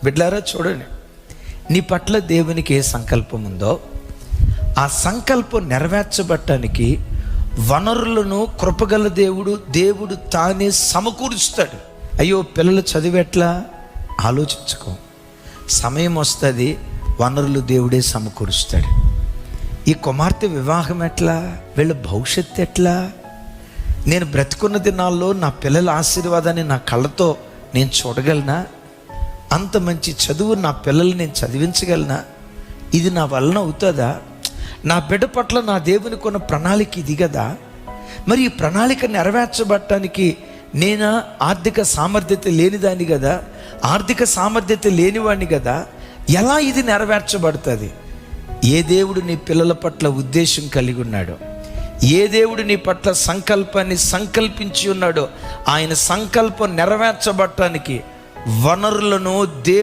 బిడ్లారా చూడండి, నీ పట్ల దేవునికి ఏ సంకల్పం ఉందో ఆ సంకల్పం నెరవేర్చబడటానికి వనరులను కృపగల దేవుడు తానే సమకూరుస్తాడు. అయ్యో పిల్లలు చదివేట్లా ఆలోచించుకో, సమయం వస్తుంది, వనరులు దేవుడే సమకూరుస్తాడు. ఈ కుమార్తె వివాహం ఎట్లా, వీళ్ళ భవిష్యత్తు ఎట్లా, నేను బ్రతికున్న దినాల్లో నా పిల్లల ఆశీర్వాదాన్ని నా కళ్ళతో నేను చూడగలనా, అంత మంచి చదువు నా పిల్లల్ని నేను చదివించగలనా, ఇది నా వలన అవుతుందా, నా బిడ్డ పట్ల నా దేవునికి ఉన్న ప్రణాళిక ఇది కదా, మరి ఈ ప్రణాళిక నెరవేర్చబడటానికి నేను ఆర్థిక సామర్థ్యత లేనిదాన్ని కదా, ఆర్థిక సామర్థ్యత లేనివాడిని కదా, ఎలా ఇది నెరవేర్చబడుతుంది? ఏ దేవుడు నీ పిల్లల పట్ల ఉద్దేశం కలిగి ఉన్నాడో, ఏ దేవుడు నీ పట్ల సంకల్పాన్ని సంకల్పించి ఉన్నాడో, ఆయన సంకల్పం నెరవేర్చబడటానికి వనరులను